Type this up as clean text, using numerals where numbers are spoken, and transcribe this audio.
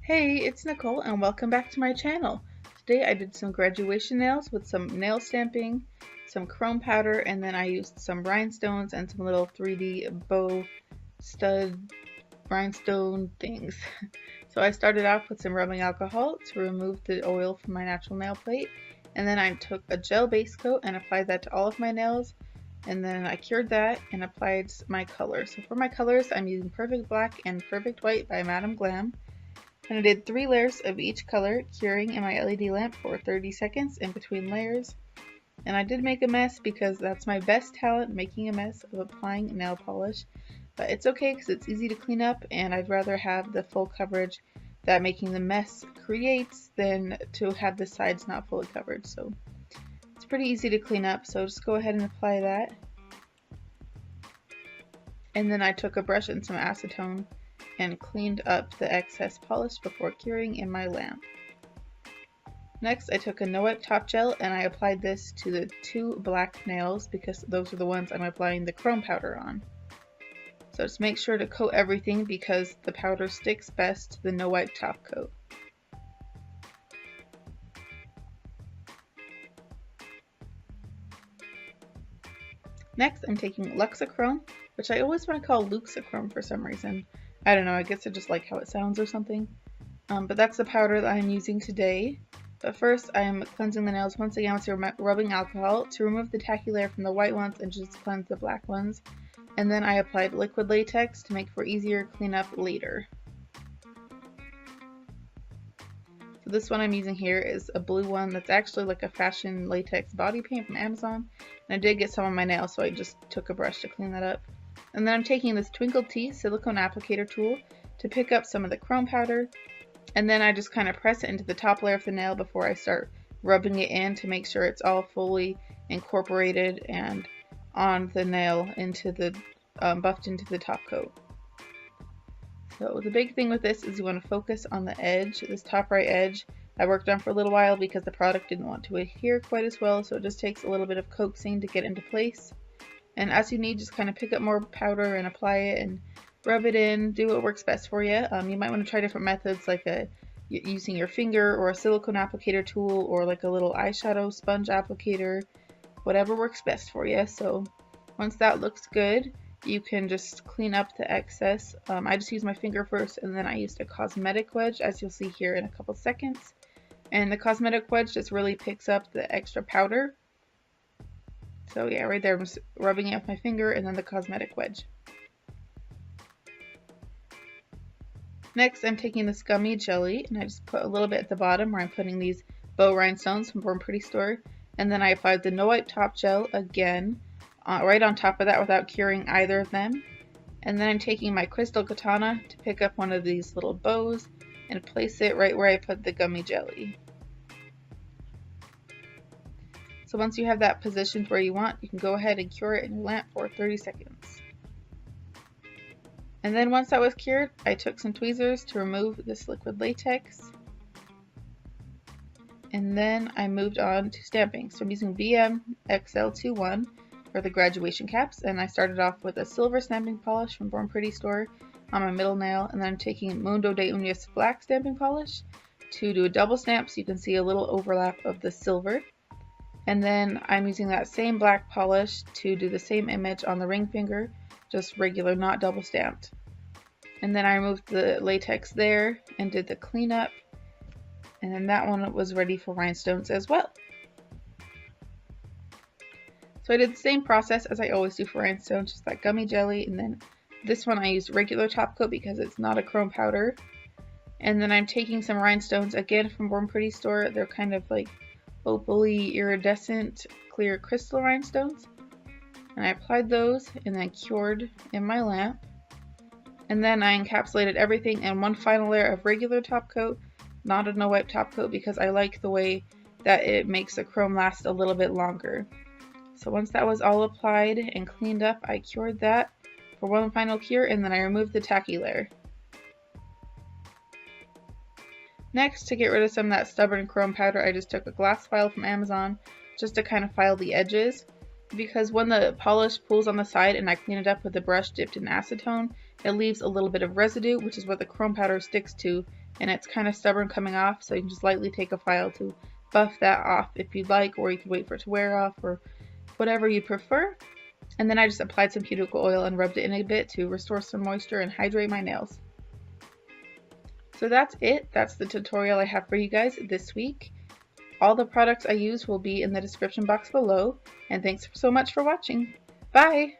Hey, it's Nicole and welcome back to my channel. Today I did some graduation nails with some nail stamping, some chrome powder, and then I used some rhinestones and some little 3D bow stud rhinestone things. So I started off with some rubbing alcohol to remove the oil from my natural nail plate, and then I took a gel base coat and applied that to all of my nails, and then I cured that and applied my color. So for my colors I'm using Perfect Black and Perfect White by Madame Glam. And I did 3 layers of each color, curing in my LED lamp for 30 seconds in between layers. And I did make a mess because that's my best talent, making a mess of applying nail polish. But it's okay because it's easy to clean up, and I'd rather have the full coverage that making the mess creates than to have the sides not fully covered. So it's pretty easy to clean up, so just go ahead and apply that. And then I took a brush and some acetone and cleaned up the excess polish before curing in my lamp. Next, I took a no-wipe top gel and I applied this to the 2 black nails because those are the ones I'm applying the chrome powder on. So just make sure to coat everything because the powder sticks best to the no-wipe top coat. Next, I'm taking luxachrome, which I always want to call luxachrome for some reason. I don't know, I guess I just like how it sounds or something. But that's the powder that I'm using today. But first, I'm cleansing the nails once again with rubbing alcohol to remove the tacky layer from the white ones and just cleanse the black ones. And then I applied liquid latex to make for easier cleanup later. So this one I'm using here is a blue one that's actually like a fashion latex body paint from Amazon. And I did get some on my nails, so I just took a brush to clean that up. And then I'm taking this twinkled silicone applicator tool to pick up some of the chrome powder, and then I just kind of press it into the top layer of the nail before I start rubbing it in to make sure it's all fully incorporated and on the nail into the buffed into the top coat. So the big thing with this is you want to focus on the edge, this top right edge. I worked on for a little while because the product didn't want to adhere quite as well, so it just takes a little bit of coaxing to get into place. And as you need, just kind of pick up more powder and apply it and rub it in, do what works best for you. You might want to try different methods like using your finger or a silicone applicator tool or like a little eyeshadow sponge applicator, whatever works best for you. So once that looks good, you can just clean up the excess. I just used my finger first and then I used a cosmetic wedge, as you'll see here in a couple seconds. And the cosmetic wedge just really picks up the extra powder. So yeah, right there I'm just rubbing it with my finger and then the cosmetic wedge. Next, I'm taking this gummy jelly and I just put a little bit at the bottom where I'm putting these bow rhinestones from bornprettystore, and then I applied the no-wipe top gel again right on top of that without curing either of them. And then I'm taking my crystal katana to pick up one of these little bows and place it right where I put the gummy jelly. So once you have that positioned where you want, you can go ahead and cure it in your lamp for 30 seconds. And then once that was cured, I took some tweezers to remove this liquid latex. And then I moved on to stamping. So I'm using BM XL21 for the graduation caps, and I started off with a silver stamping polish from bornprettystore on my middle nail, and then I'm taking mundodeunas black stamping polish to do a double stamp so you can see a little overlap of the silver. And then I'm using that same black polish to do the same image on the ring finger, just regular, not double stamped. And then I removed the latex there and did the cleanup. And then that one was ready for rhinestones as well. So I did the same process as I always do for rhinestones, just that gummy jelly. And then this one I used regular top coat because it's not a chrome powder. And then I'm taking some rhinestones again from bornprettystore. They're kind of like opally iridescent clear crystal rhinestones, and I applied those and then cured in my lamp. And then I encapsulated everything in one final layer of regular top coat, not a no-wipe top coat, because I like the way that it makes the chrome last a little bit longer. So once that was all applied and cleaned up, I cured that for one final cure, and then I removed the tacky layer. Next, to get rid of some of that stubborn chrome powder, I just took a glass file from Amazon just to kind of file the edges, because when the polish pulls on the side and I clean it up with a brush dipped in acetone, it leaves a little bit of residue, which is what the chrome powder sticks to and it's kind of stubborn coming off, so you can just lightly take a file to buff that off if you'd like, or you could wait for it to wear off, or whatever you prefer. And then I just applied some cuticle oil and rubbed it in a bit to restore some moisture and hydrate my nails. So that's it. That's the tutorial I have for you guys this week. All the products I use will be in the description box below, and thanks so much for watching. Bye!